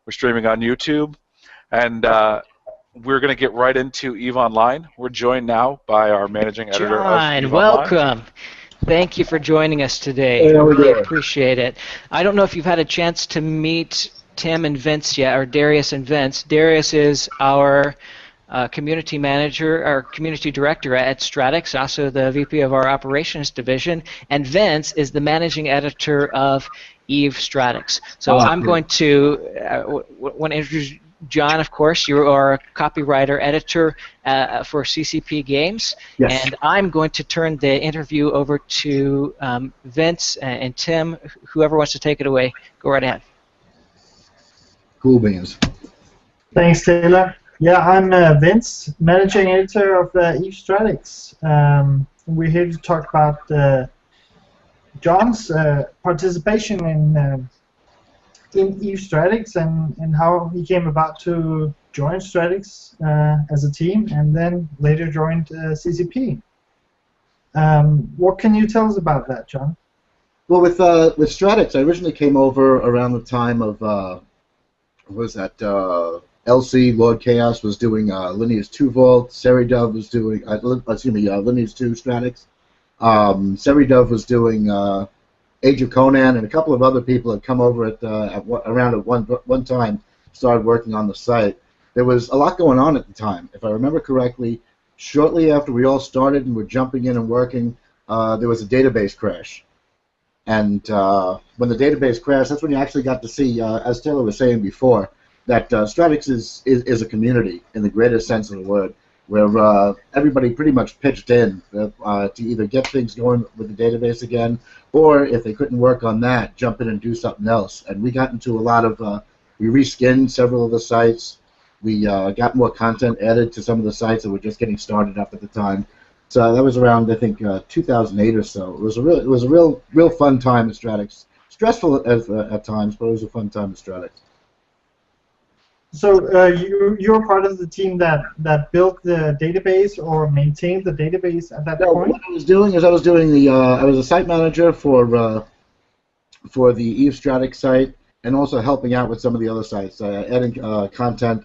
We're streaming on YouTube, and we're going to get right into EVE Online. We're joined now by our managing editor of John, EVE Online. welcome. Thank you for joining us today. I really appreciate it. I don't know if you've had a chance to meet Tim and Vince yet, or Darius and Vince. Darius is our community manager, our community director at Stratics, also the VP of our operations division, and Vince is the managing editor of EVE Stratics. So I'm going to want to introduce John. Of course, you are a copywriter editor for CCP Games, yes. And I'm going to turn the interview over to Vince and Tim. Whoever wants to take it away, go right ahead. Cool beans. Thanks, Taylor. Yeah, I'm Vince, managing editor of EVE Stratics. We're here to talk about John's participation in EVE Stratics and how he came about to join Stratics as a team, and then later joined CCP. What can you tell us about that, John? Well, with Stratics, I originally came over around the time of what was that? LC Lord Chaos was doing Lineage 2 Vault. Seridove was doing Lineage 2 Stratics. Seridove was doing Age of Conan, and a couple of other people had come over around at one time, started working on the site. There was a lot going on at the time. If I remember correctly, shortly after we all started and were jumping in and working, there was a database crash. And when the database crashed, that's when you actually got to see, as Taylor was saying before, that Stratics is a community in the greatest sense of the word, where everybody pretty much pitched in to either get things going with the database again, or if they couldn't work on that, jump in and do something else. And we got into a lot of, we reskinned several of the sites. We got more content added to some of the sites that were just getting started up at the time. So that was around, I think, 2008 or so. It was a real fun time at Stratics. Stressful at times, but it was a fun time at Stratics. So you're part of the team that built the database or maintained the database at that point? What I was doing is I was a site manager for the EVE Stratics site, and also helping out with some of the other sites, adding content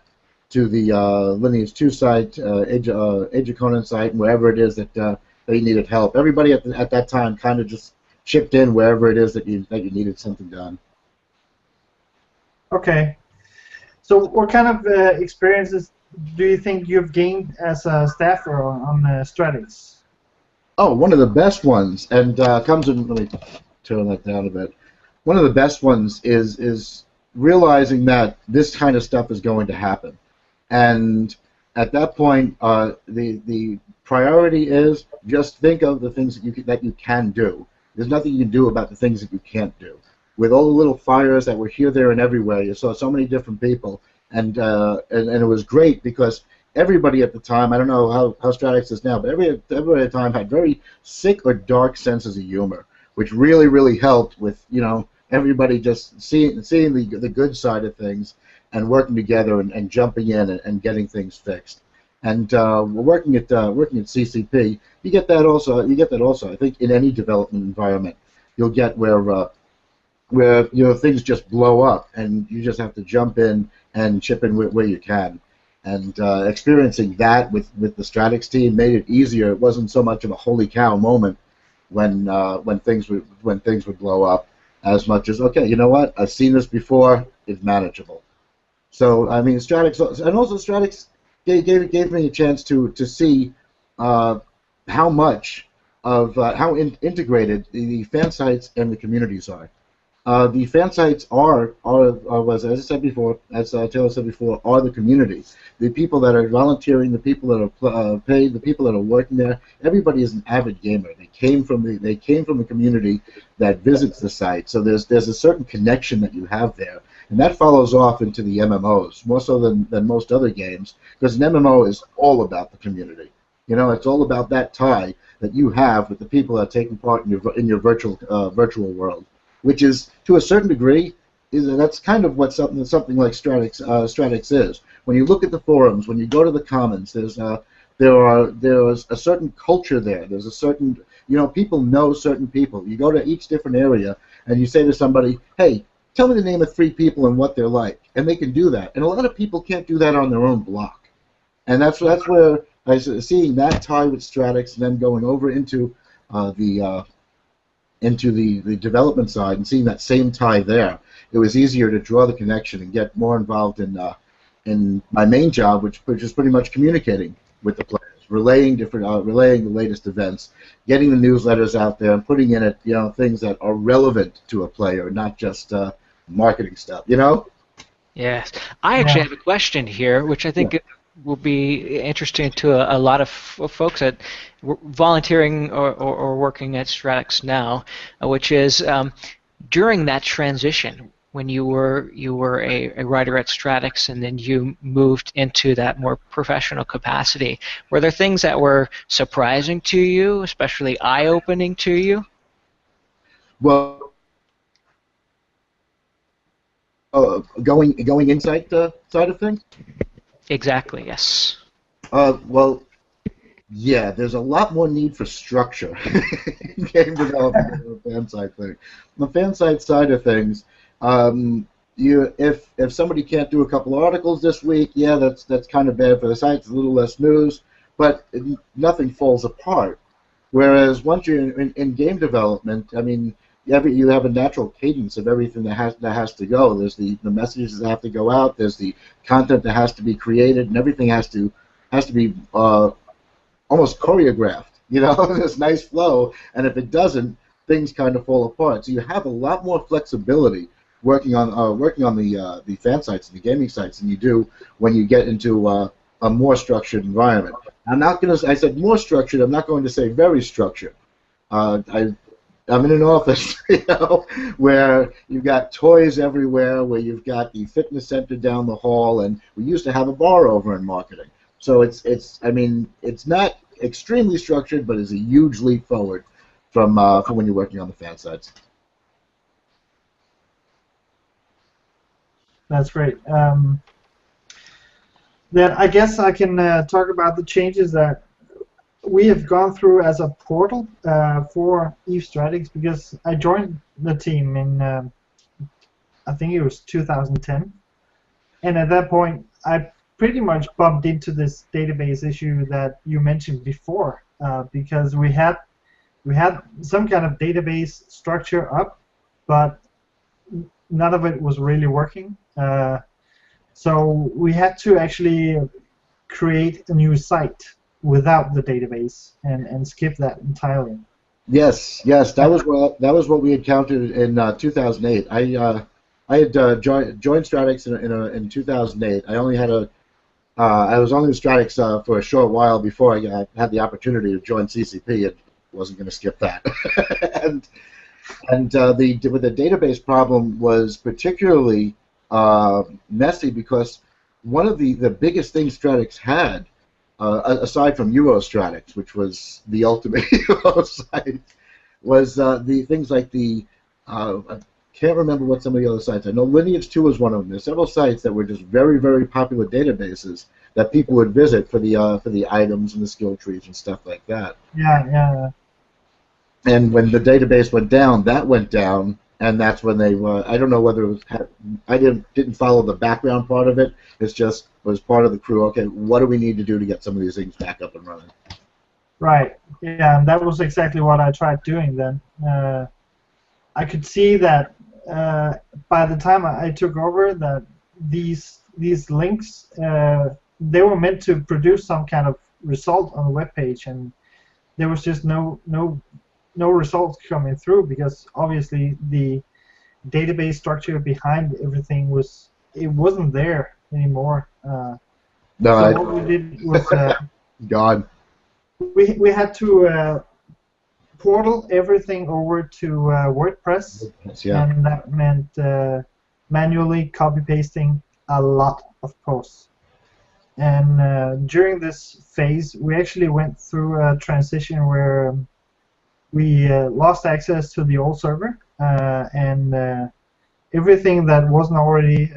to the Lineage 2 site, Age of Conan site, and wherever it is that they needed help. Everybody at that time kind of just chipped in wherever it is that you needed something done. Okay. So what kind of experiences do you think you've gained as a staffer on Stratics? Oh, one of the best ones, and comes in, let me turn that down a bit. One of the best ones is realizing that this kind of stuff is going to happen. And at that point, the priority is just think of the things that you can do. There's nothing you can do about the things that you can't do. With all the little fires that were here, there, and everywhere, you saw so many different people, and it was great because everybody at the time, I don't know how Stratics is now, but everybody at the time had very sick or dark senses of humor, which really helped with, you know, everybody just seeing the good side of things and working together and jumping in and getting things fixed. And working at CCP, you get that also. I think in any development environment, you'll get where you know things just blow up, and you just have to jump in and chip in where you can. And experiencing that with the Stratics team made it easier. It wasn't so much of a holy cow moment when things would blow up, as much as, okay, you know what, I've seen this before, it's manageable. So I mean, Stratics, and also Stratics gave me a chance to see how much of how integrated the fan sites and the communities are. The fan sites as I said before, as Taylor said before, are the community. The people that are volunteering, the people that are paid, the people that are working there. Everybody is an avid gamer. They came from the community that visits the site. So there's a certain connection that you have there, and that follows off into the MMOs more so than most other games, because an MMO is all about the community. You know, it's all about that tie that you have with the people that are taking part in your virtual world, which is, to a certain degree, that's kind of what something like Stratics is. When you look at the forums, when you go to the comments, there's a certain culture there. There's a certain, you know, people know certain people. You go to each different area and you say to somebody, hey, tell me the name of 3 people and what they're like, and they can do that. And a lot of people can't do that on their own block, and that's where I seeing that tie with Stratics and then going over into the development side and seeing that same tie there. It was easier to draw the connection and get more involved in my main job, which is pretty much communicating with the players, relaying the latest events, getting the newsletters out there, and putting in it, things that are relevant to a player, not just marketing stuff. Yes. I actually have a question here, which I think will be interesting to a lot of folks that volunteering or working at Stratics now, which is during that transition when you were a writer at Stratics and then you moved into that more professional capacity. Were there things that were surprising to you, especially eye-opening to you? Well, going inside the side of things? Exactly, yes. Well, yeah, there's a lot more need for structure in game development than the fan side thing. On the fan side of things, if somebody can't do a couple of articles this week, yeah, that's kind of bad for the site. It's a little less news, but nothing falls apart. Whereas once you're in game development, I mean, you have a natural cadence of everything that has to go. There's the messages that have to go out. There's the content that has to be created, and everything has to be almost choreographed. This nice flow, and if it doesn't, things kind of fall apart. So you have a lot more flexibility working on the fan sites and the gaming sites than you do when you get into a more structured environment. I said more structured. I'm not going to say very structured. I'm in an office, where you've got toys everywhere, where you've got the fitness center down the hall, and we used to have a bar over in marketing. So it's not extremely structured, but it's a huge leap forward from when you're working on the fan sides. That's great. Then I guess I can talk about the changes that we have gone through as a portal for EVE Stratics, because I joined the team in I think it was 2010, and at that point I pretty much bumped into this database issue that you mentioned before, because we had some kind of database structure up, but none of it was really working. So we had to actually create a new site without the database and skip that entirely. Yes, that was what we encountered in 2008. I had joined Stratics in 2008. I was only with Stratics for a short while before I had the opportunity to join CCP, and wasn't going to skip that. and the database problem was particularly messy, because one of the biggest things Stratics had, aside from Eurostratics, which was the ultimate Euro site, was the things like I can't remember what some of the other sites. I know Lineage 2 was one of them. There's several sites that were just very, very popular databases that people would visit for the items and the skill trees and stuff like that. Yeah. And when the database went down, that went down, and that's when they were. I don't know whether it was. I didn't follow the background part of it. It's just was part of the crew. Okay, what do we need to do to get some of these things back up and running? Right. Yeah, and that was exactly what I tried doing then. I could see that by the time I took over, that these links they were meant to produce some kind of result on the web page, and there was just no results coming through, because obviously the database structure behind everything wasn't there anymore. What we did was God. We had to portal everything over to WordPress, and that meant manually copy pasting a lot of posts. And during this phase, we actually went through a transition where we lost access to the old server, and everything that wasn't already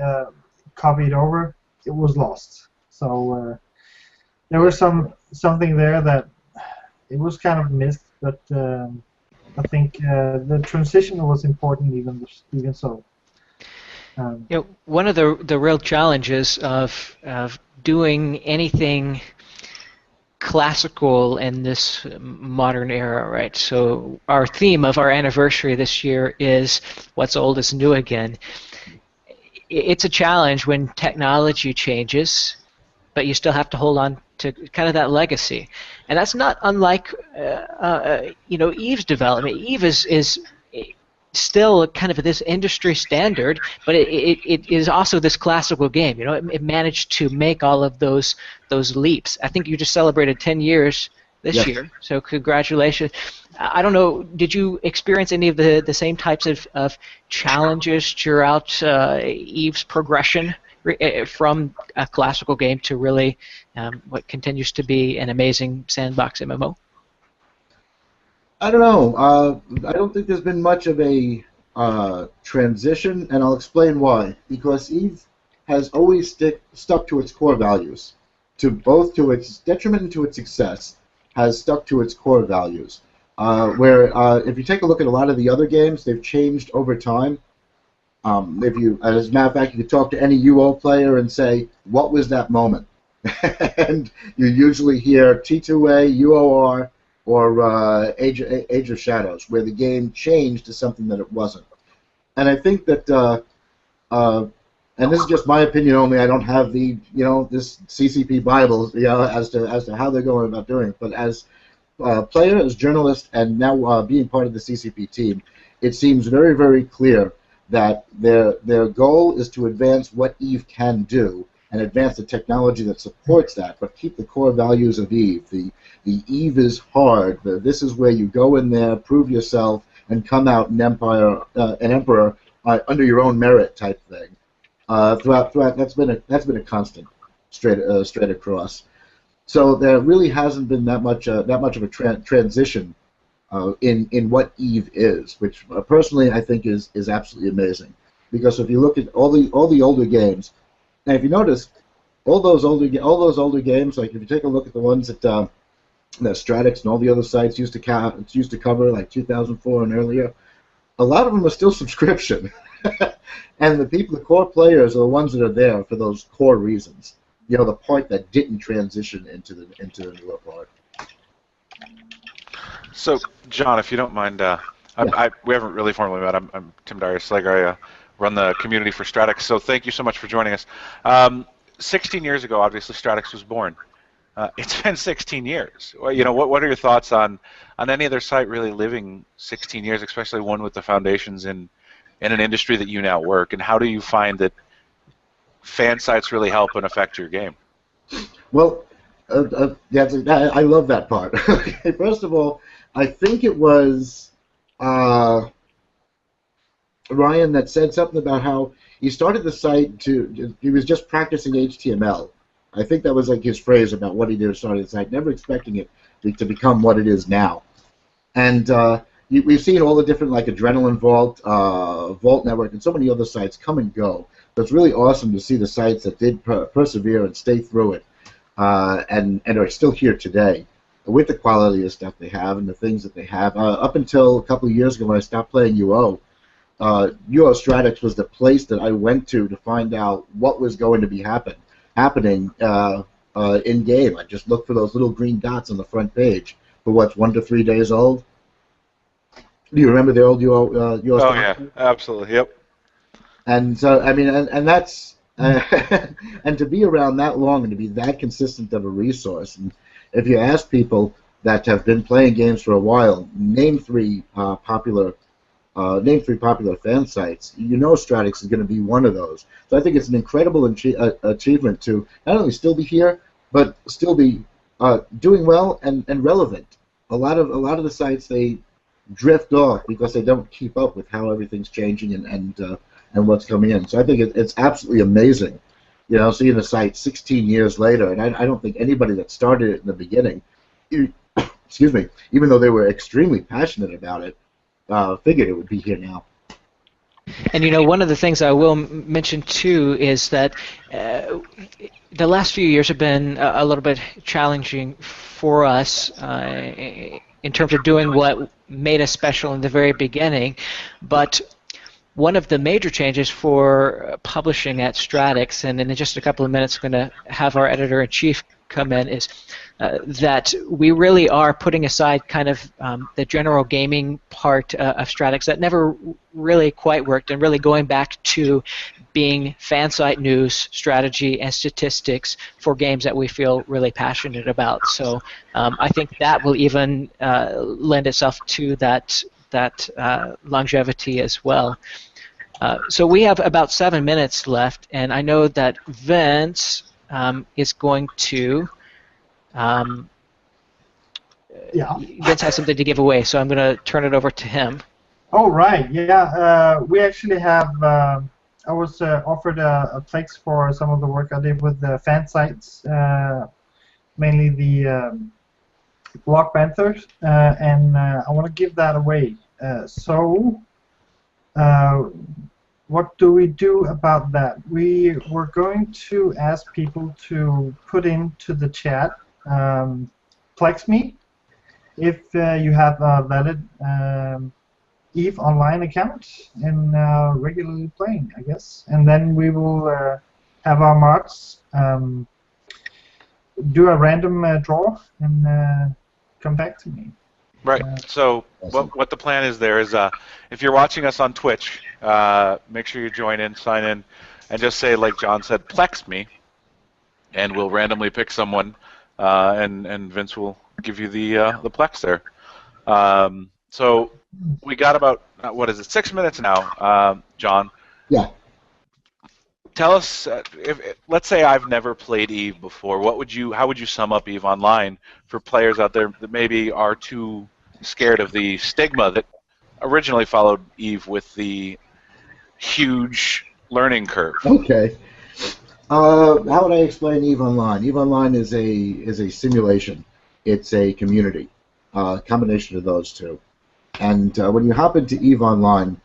copied over, it was lost. So there was something there that it was kind of missed, but I think the transition was important even so. One of the real challenges of doing anything classical in this modern era, right? So our theme of our anniversary this year is what's old is new again. It's a challenge when technology changes, but you still have to hold on to kind of that legacy, and that's not unlike Eve's development. Eve is still kind of this industry standard, but it is also this classical game. It managed to make all of those leaps. I think you just celebrated 10 years this year, so congratulations. I don't know, did you experience any of the same types of challenges throughout Eve's progression from a classical game to really what continues to be an amazing sandbox MMO? I don't know. I don't think there's been much of a transition, and I'll explain why. Because EVE has always stuck to its core values, both to its detriment and to its success, has stuck to its core values. Where if you take a look at a lot of the other games, they've changed over time. As a matter of fact, you could talk to any UO player and say, "What was that moment?" and you usually hear T2A, UOR, or Age of Shadows, where the game changed to something that it wasn't. And I think that, and this is just my opinion only. I don't have this CCP Bible, as to how they're going about doing it. But as player, as journalist, and now being part of the CCP team, it seems very, very clear that their goal is to advance what EVE can do and advance the technology that supports that, but keep the core values of EVE. The EVE is hard. This is where you go in there, prove yourself, and come out an emperor under your own merit type thing. Throughout that's been a constant straight across. So there really hasn't been that much of a transition in what EVE is, which personally I think is absolutely amazing. Because if you look at all the older games, and if you notice, all those older games, like if you take a look at the ones that Stratics and all the other sites used to cover, like 2004 and earlier, a lot of them are still subscription, and the core players are the ones that are there for those core reasons. The part that didn't transition into the newer part. So, John, if you don't mind, we haven't really formally met. I'm Tim Darius-Slager. I run the community for Stratics, so thank you so much for joining us. 16 years ago, obviously, Stratics was born. It's been 16 years. What are your thoughts on any other site really living 16 years, especially one with the foundations in an industry that you now work, and how do you find that fan sites really help and affect your game? Well, I love that part. First of all, I think it was Ryan that said something about how he started the site he was just practicing HTML. I think that was like his phrase about what he did to start the site, never expecting it to become what it is now. And we've seen all the different, like Adrenaline Vault, Vault Network, and so many other sites come and go. So it's really awesome to see the sites that did persevere and stay through it, and are still here today with the quality of stuff they have and the things that they have. Up until a couple of years ago when I stopped playing UO, UO Stratics was the place that I went to find out what was going to be happening in game. I just looked for those little green dots on the front page for what's 1 to 3 days old. Do you remember the old UO? Oh yeah, absolutely. Yep. And so I mean, and that's and to be around that long and to be that consistent of a resource. And if you ask people that have been playing games for a while, name three popular fan sites, Stratics is going to be one of those. So I think it's an incredible achievement to not only still be here, but still be doing well and relevant. A lot of the sites, they drift off because they don't keep up with how everything's changing and what's coming in. So I think it's absolutely amazing, seeing the site 16 years later, and I don't think anybody that started it in the beginning, excuse me, even though they were extremely passionate about it, figured it would be here now. And one of the things I will mention too is that the last few years have been a little bit challenging for us in terms of doing what made us special in the very beginning, but one of the major changes for publishing at Stratics, and in just a couple of minutes I'm going to have our editor-in-chief come in, is that we really are putting aside kind of the general gaming part of Stratics that never really quite worked, and really going back to being fan site news, strategy, and statistics for games that we feel really passionate about. So I think that will even lend itself to that longevity as well. So we have about 7 minutes left, and I know that Vince is going to. Vince has something to give away, so I'm going to turn it over to him. Oh, right. Yeah, we actually have. I was offered a Plex for some of the work I did with the fan sites, mainly the Block Panthers, and I want to give that away. What do we do about that? We were going to ask people to put into the chat Plex me if you have a valid EVE Online account and regularly playing, I guess. And then we will have our mods do a random draw and come back to me. Right. So what the plan is there is if you're watching us on Twitch, make sure you join in, sign in, and just say, like John said, Plex me, and we'll randomly pick someone, and Vince will give you the Plex there. So we got about, 6 minutes now, John. Yeah. Tell us, let's say I've never played EVE before. How would you sum up EVE Online for players out there that maybe are too scared of the stigma that originally followed EVE with the huge learning curve? Okay. How would I explain EVE Online? EVE Online is a simulation. It's a community, combination of those two. And when you hop into EVE Online,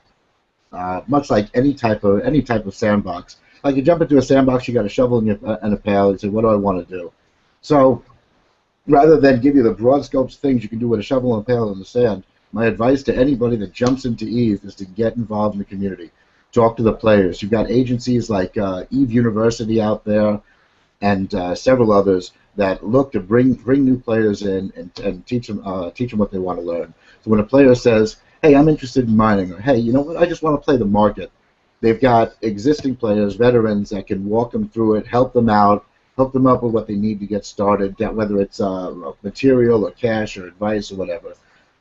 much like any type of sandbox, like you jump into a sandbox, you got a shovel and a pail, and say, what do I want to do? So rather than give you the broad scopes of things you can do with a shovel and a pail in the sand, my advice to anybody that jumps into EVE is to get involved in the community. Talk to the players. You've got agencies like EVE University out there and several others that look to bring new players in and teach them what they want to learn. So when a player says, hey, I'm interested in mining, or hey, you know what, I just want to play the market, they've got existing players, veterans, that can walk them through it, help them out, hook them up with what they need to get started, whether it's material or cash or advice or whatever.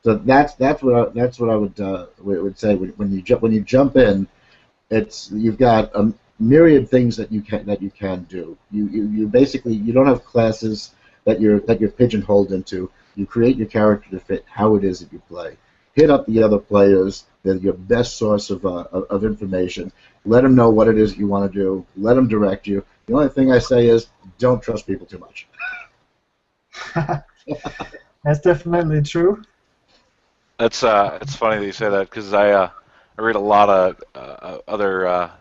So that's what I would say when you jump in. You've got a myriad things that you can do. You basically don't have classes that you're pigeonholed into. You create your character to fit how it is that you play. Hit up the other players. They're your best source of information. Let them know what it is you want to do. Let them direct you. The only thing I say is don't trust people too much. That's definitely true. It's funny that you say that, because I read a lot of other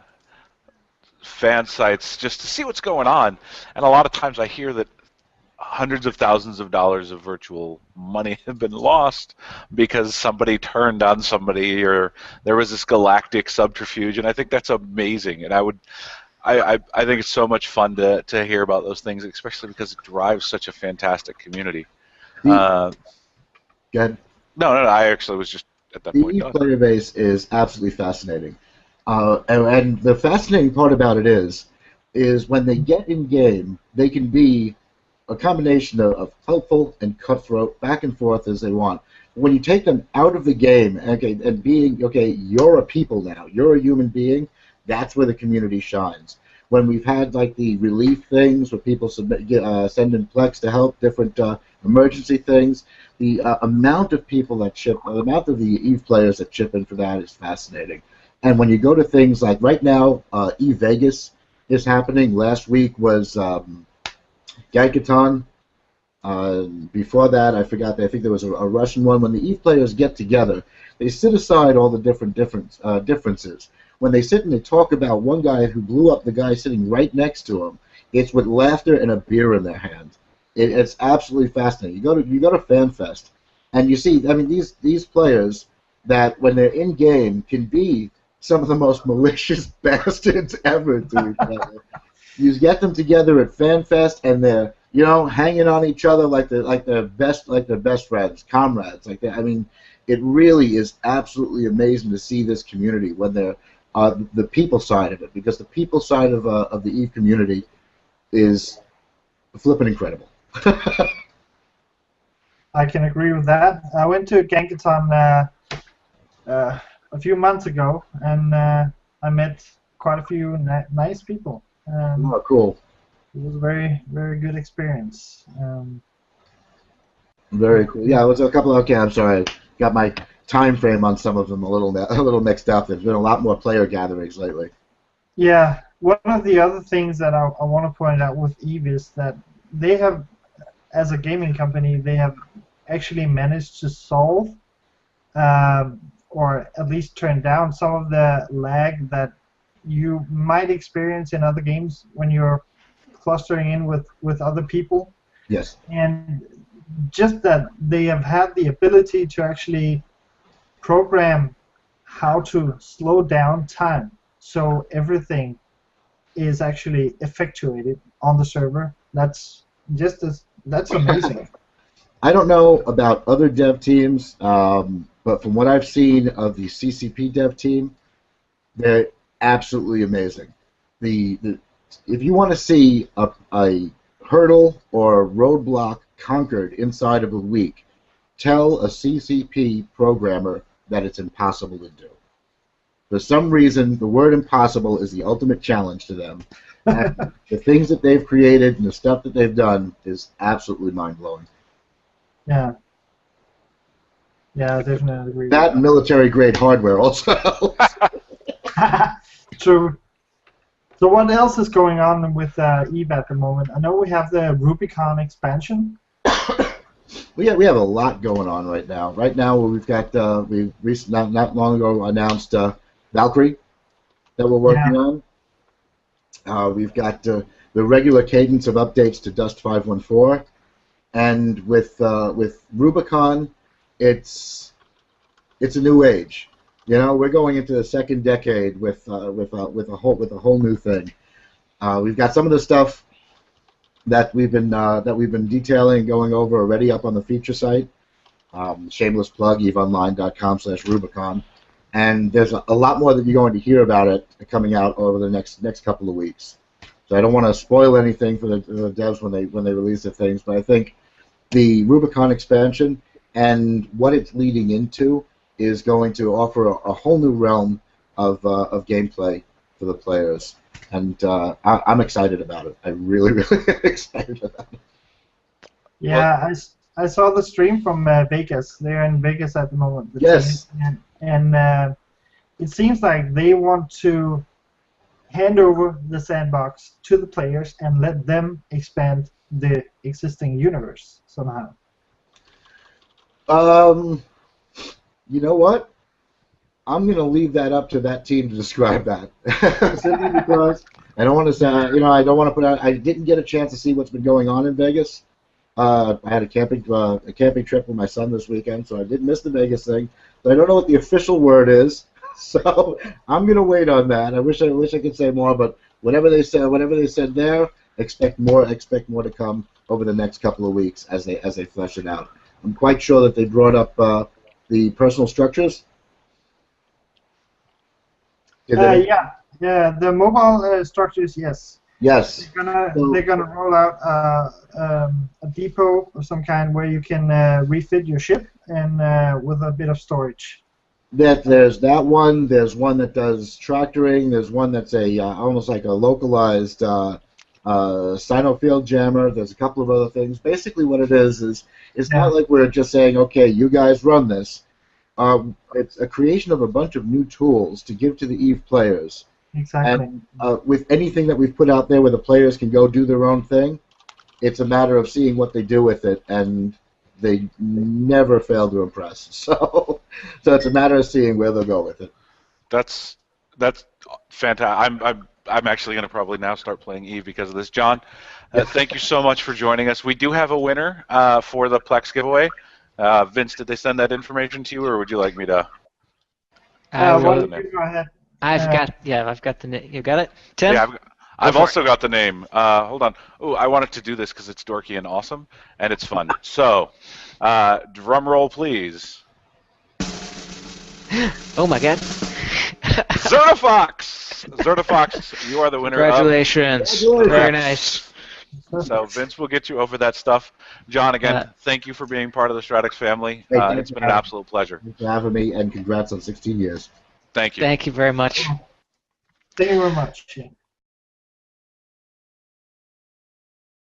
fan sites just to see what's going on, and a lot of times I hear that hundreds of thousands of dollars of virtual money have been lost because somebody turned on somebody, or there was this galactic subterfuge, and I think that's amazing. And I think it's so much fun to hear about those things, especially because it drives such a fantastic community. Go ahead. No, I actually was just at that point. The player base is absolutely fascinating, and the fascinating part about it is when they get in game, they can be a combination of helpful and cutthroat, back and forth as they want. When you take them out of the game, and being, you're a people now, you're a human being, that's where the community shines. When we've had like the relief things where people send in Plex to help, different emergency things, the amount of people that chip, the amount of the EVE players that chip in for that is fascinating. And when you go to things like right now, EVE Vegas is happening. Last week was Gagaton. Before that, I forgot. I think there was a Russian one. When the EVE players get together, they sit aside all the differences. When they sit and they talk about one guy who blew up the guy sitting right next to him, it's with laughter and a beer in their hand. It's absolutely fascinating. You go to FanFest, and you see. I mean, these players that when they're in game can be some of the most malicious bastards ever to each other. You get them together at FanFest, and they're hanging on each other like their best friends, comrades. Like that. I mean, it really is absolutely amazing to see this community when they're the people side of it, because the people side of the EVE community is flipping incredible. I can agree with that. I went to Gankaton a few months ago, and I met quite a few nice people. Oh, cool. It was a very, very good experience. Very cool. Yeah, it was a couple. Okay, I'm sorry. Got my time frame on some of them a little mixed up. There's been a lot more player gatherings lately. Yeah, one of the other things that I want to point out with EVE is that they have, as a gaming company, they have actually managed to solve, or at least turn down some of the lag that you might experience in other games when you're clustering in with other people. Yes. And just that they have had the ability to actually program how to slow down time so everything is actually effectuated on the server. That's amazing. I don't know about other dev teams, but from what I've seen of the CCP dev team, they're absolutely amazing. If you want to see a hurdle or a roadblock conquered inside of a week, tell a CCP programmer that it's impossible to do. For some reason, the word impossible is the ultimate challenge to them. And the things that they've created and the stuff that they've done is absolutely mind-blowing. Yeah. Yeah, I definitely agree. That military-grade hardware also. True. So what else is going on with EVE at the moment? I know we have the Rubicon expansion. We have a lot going on right now. Right now we've got not long ago announced Valkyrie that we're working on. We've got the regular cadence of updates to Dust 514, and with Rubicon, it's a new age. We're going into the second decade with a whole new thing. We've got some of the stuff that we've been detailing and going over already up on the feature site. Shameless plug, eveonline.com/Rubicon, and there's a lot more that you're going to hear about it coming out over the next couple of weeks. So I don't want to spoil anything for the devs when they release the things, but I think the Rubicon expansion and what it's leading into is going to offer a whole new realm of gameplay for the players, and I'm excited about it. I'm really, really excited about it. Yeah, I saw the stream from Vegas. They're in Vegas at the moment. Yes. And it seems like they want to hand over the sandbox to the players and let them expand the existing universe somehow. You know what? I'm going to leave that up to that team to describe that. Simply because I don't want to say, I don't want to put out. I didn't get a chance to see what's been going on in Vegas. I had a camping trip with my son this weekend, so I did miss the Vegas thing. So I don't know what the official word is. So I'm going to wait on that. I wish I could say more, but whatever they said there, expect more to come over the next couple of weeks as they flesh it out. I'm quite sure that they brought up the personal structures. Yeah, the mobile structures, yes. Yes. They're gonna roll out a depot of some kind where you can refit your ship and with a bit of storage. There's that one. There's one that does tractoring. There's one that's almost like a localized Sinofield jammer. There's a couple of other things. Basically, what it is it's not like we're just saying, okay, you guys run this. It's a creation of a bunch of new tools to give to the EVE players. Exactly. And with anything that we've put out there where the players can go do their own thing, it's a matter of seeing what they do with it, and they never fail to impress. So it's a matter of seeing where they'll go with it. That's fantastic. I'm actually going to probably now start playing EVE because of this. John, thank you so much for joining us. We do have a winner for the Plex giveaway. Vince, did they send that information to you, or would you like me to? Why don't you go ahead? I've got the name. You got it, Tim? Yeah, I've also got the name. Hold on. Oh, I wanted to do this because it's dorky and awesome, and it's fun. So, drum roll, please. Oh my God! Zertifox! Zertifox, you are the winner. Congratulations! Very nice. So Vince will get you over that stuff. John, again, thank you for being part of the Stratics family. It's been an absolute pleasure. Thanks for having me, and congrats on 16 years. Thank you. Thank you very much. Thank you very much.